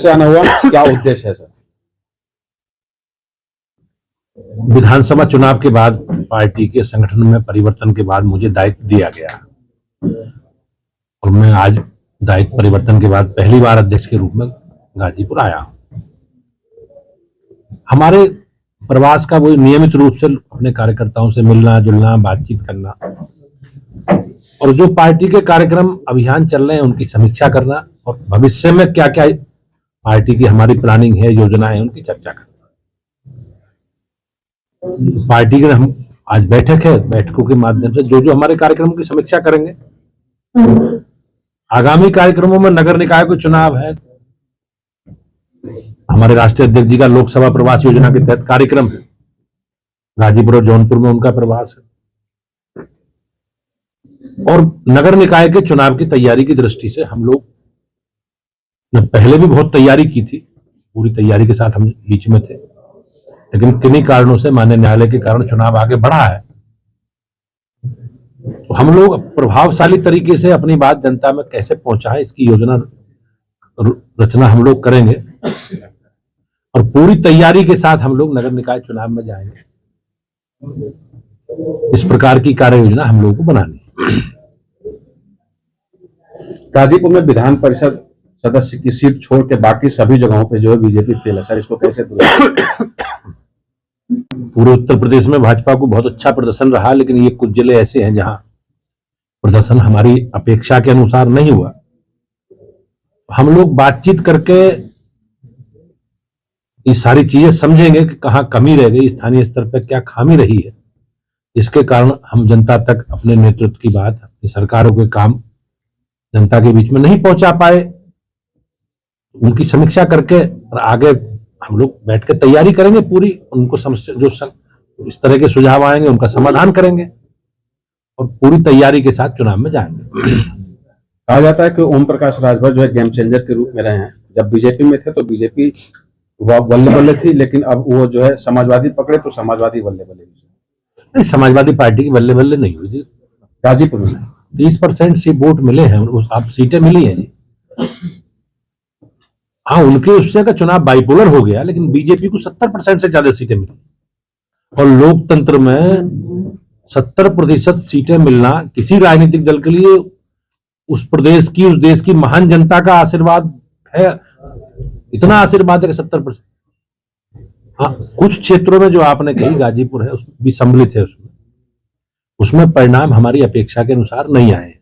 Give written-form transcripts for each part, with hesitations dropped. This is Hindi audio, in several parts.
से आना हुआ, क्या उद्देश्य है सर? विधानसभा चुनाव के बाद पार्टी के संगठन में परिवर्तन के बाद मुझे दायित्व दिया गया और मैं आज दायित्व परिवर्तन के बाद पहली बार अध्यक्ष के रूप में गाजीपुर आया हूं। हमारे प्रवास का वो नियमित रूप से अपने कार्यकर्ताओं से मिलना जुलना, बातचीत करना और जो पार्टी के कार्यक्रम अभियान चल रहे हैं उनकी समीक्षा करना और भविष्य में क्या क्या पार्टी की हमारी प्लानिंग है, योजनाएं हैं, उनकी चर्चा करना। पार्टी के हम आज बैठक है, बैठकों के माध्यम से जो जो हमारे कार्यक्रमों की समीक्षा करेंगे। आगामी कार्यक्रमों में नगर निकाय के चुनाव है, हमारे राष्ट्रीय अध्यक्ष जी का लोकसभा प्रवास योजना के तहत कार्यक्रम है, गाजीपुर और जौनपुर में उनका प्रवास है और नगर निकाय के चुनाव की तैयारी की दृष्टि से हम लोग ने पहले भी बहुत तैयारी की थी, पूरी तैयारी के साथ हम बीच में थे, लेकिन किन्हीं कारणों से माननीय न्यायालय के कारण चुनाव आगे बढ़ा है। तो हम लोग प्रभावशाली तरीके से अपनी बात जनता में कैसे पहुंचाएं, इसकी योजना रचना हम लोग करेंगे और पूरी तैयारी के साथ हम लोग नगर निकाय चुनाव में जाएंगे। इस प्रकार की कार्य योजना हम लोगों को बनानी है। गाजीपुर में विधान परिषद सदस्य की सीट छोड़ के बाकी सभी जगहों पे जो है बीजेपी फेल है सर, इसको कैसे दूर? पूरे उत्तर प्रदेश में भाजपा को बहुत अच्छा प्रदर्शन रहा, लेकिन ये कुछ जिले ऐसे हैं जहां प्रदर्शन हमारी अपेक्षा के अनुसार नहीं हुआ। हम लोग बातचीत करके ये सारी चीजें समझेंगे कि कहां कमी रह गई, स्थानीय स्तर पर क्या खामी रही है, इसके कारण हम जनता तक अपने नेतृत्व की बात, अपनी सरकारों के काम जनता के बीच में नहीं पहुंचा पाए। उनकी समीक्षा करके और आगे हम लोग बैठ के तैयारी करेंगे पूरी, उनको समस्या जो इस तरह के सुझाव आएंगे उनका समाधान करेंगे और पूरी तैयारी के साथ चुनाव में जाएंगे। कहा जाता है कि ओम प्रकाश राजभर जो है गेम चेंजर के रूप में रहे हैं। जब बीजेपी में थे तो बीजेपी बल्ले बल्ले थी, लेकिन अब वो जो है समाजवादी पकड़े तो समाजवादी बल्ले बल्ले। नहीं, समाजवादी पार्टी की बल्ले बल्ले नहीं हुई जी। गाजीपुर में 30% से वोट मिले हैं, अब सीटें मिली हैं जी। हाँ, उनके उससे का चुनाव बाइपोलर हो गया, लेकिन बीजेपी को 70% से ज्यादा सीटें मिली और लोकतंत्र में 70% सीटें मिलना किसी राजनीतिक दल के लिए उस प्रदेश की, उस देश की महान जनता का आशीर्वाद है। इतना आशीर्वाद है कि 70%। हाँ, कुछ क्षेत्रों में जो आपने कही गाजीपुर है उसमें भी सम्मिलित है, उसमें परिणाम हमारी अपेक्षा के अनुसार नहीं आए।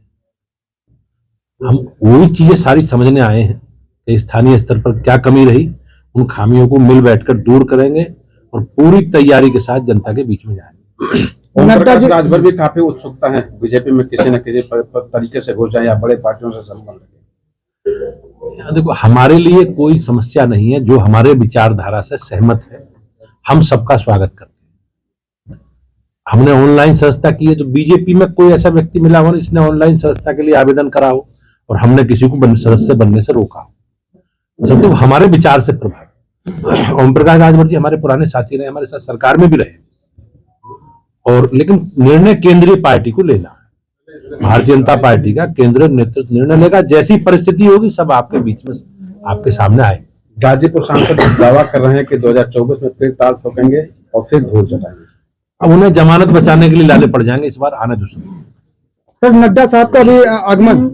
हम वही चीजें सारी समझने आए हैं कि स्थानीय स्तर पर क्या कमी रही, उन खामियों को मिल बैठकर दूर करेंगे और पूरी तैयारी के साथ जनता के बीच में जाएंगे। ओम प्रकाश राजभर भी काफी उत्सुकता है बीजेपी में किसी न किसी तरीके से घुस जाए या बड़े पार्टियों से संबंध रखे। देखो, हमारे लिए कोई समस्या नहीं है, जो हमारे विचारधारा से सहमत है हम सबका स्वागत करते हैं। हमने ऑनलाइन सदस्यता की है तो बीजेपी में कोई ऐसा व्यक्ति मिला हो जिसने ऑनलाइन सदस्यता के लिए आवेदन करा हो और हमने किसी को सदस्य बनने से रोका हो, तो हमारे विचार से प्रभावित। ओम प्रकाश राजभर जी हमारे पुराने साथी रहे, हमारे साथ सरकार में भी रहे और लेकिन निर्णय केंद्रीय पार्टी को लेना है। भारतीय जनता पार्टी का केंद्रीय नेतृत्व निर्णय लेगा, जैसी परिस्थिति होगी सब आपके बीच में आपके सामने आए। गाजीपुर सांसद दावा कर रहे हैं कि 2024 में फिर ताल ठोकेंगे और फिर धूल चटाएंगे। अब उन्हें जमानत बचाने के लिए लाले पड़ जाएंगे, इस बार आने दो। सर, नड्डा साहब का भी आगमन।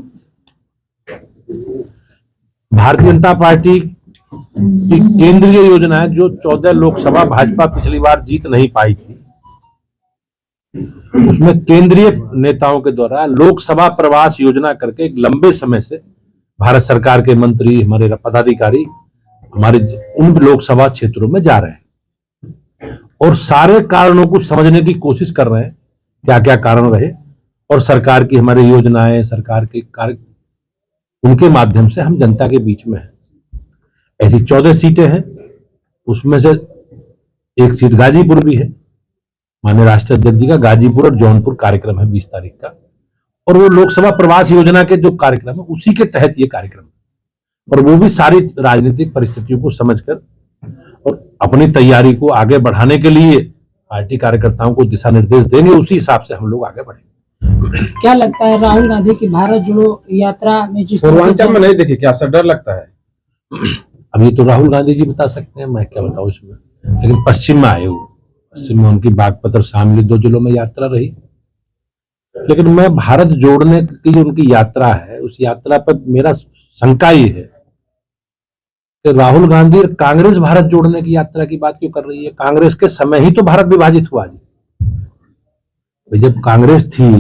भारतीय जनता पार्टी की केंद्रीय योजना है जो 14 लोकसभा भाजपा पिछली बार जीत नहीं पाई थी, उसमें केंद्रीय नेताओं के द्वारा लोकसभा प्रवास योजना करके एक लंबे समय से भारत सरकार के मंत्री, हमारे पदाधिकारी हमारे उन लोकसभा क्षेत्रों में जा रहे हैं और सारे कारणों को समझने की कोशिश कर रहे हैं, क्या क्या कारण रहे और सरकार की हमारी योजनाएं, सरकार के कार्य, उनके माध्यम से हम जनता के बीच में हैं। ऐसी 14 सीटें हैं, उसमें से एक सीट गाजीपुर भी है। माननीय राष्ट्रीय अध्यक्ष जी का गाजीपुर और जौनपुर कार्यक्रम है 20 तारीख का, और वो लोकसभा प्रवास योजना के जो कार्यक्रम है उसी के तहत ये कार्यक्रम है और वो भी सारी राजनीतिक परिस्थितियों को समझकर और अपनी तैयारी को आगे बढ़ाने के लिए पार्टी कार्यकर्ताओं को दिशा निर्देश देंगे, उसी हिसाब से हम लोग आगे बढ़ेंगे। क्या लगता है राहुल गांधी की भारत जोड़ो यात्रा में जिस पूर्वांचल में नहीं देखी, क्या सर डर लगता है? अब ये तो राहुल गांधी जी बता सकते हैं, मैं क्या बताऊं इसमें। लेकिन पश्चिम में आए वो, पश्चिम में उनकी बागपत और शामली 2 जिलों में यात्रा रही। लेकिन मैं भारत जोड़ने की जो उनकी यात्रा है, उस यात्रा पर मेरा शंका ये है कि राहुल गांधी और कांग्रेस भारत जोड़ने की यात्रा की बात क्यों कर रही है। कांग्रेस के समय ही तो भारत विभाजित हुआ जी। जब कांग्रेस थी,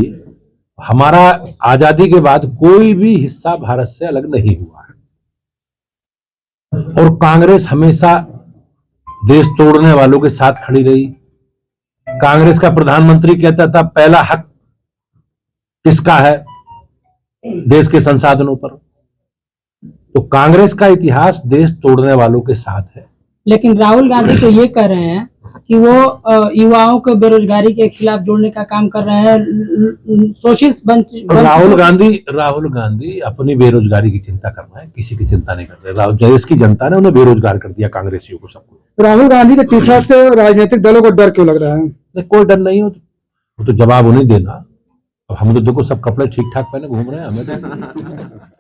हमारा आजादी के बाद कोई भी हिस्सा भारत से अलग नहीं हुआ है, और कांग्रेस हमेशा देश तोड़ने वालों के साथ खड़ी रही। कांग्रेस का प्रधानमंत्री कहता था पहला हक किसका है, देश के संसाधनों पर। तो कांग्रेस का इतिहास देश तोड़ने वालों के साथ है। लेकिन राहुल गांधी तो ये कह रहे हैं कि वो युवाओं को बेरोजगारी के खिलाफ जोड़ने का काम कर रहे हैं, शोषित राहुल गांधी अपनी बेरोजगारी की चिंता कर रहे हैं, किसी की चिंता नहीं कर रहे। देश की जनता ने उन्हें बेरोजगार कर दिया, कांग्रेसियों को, सबको। राहुल गांधी के टी शर्ट से राजनीतिक दलों को डर क्यों लग रहा है? कोई डर नहीं हो, वो तो जवाब उन्हें देना। अब हम तो देखो सब कपड़े ठीक ठाक पहने घूम रहे हैं, हमें तो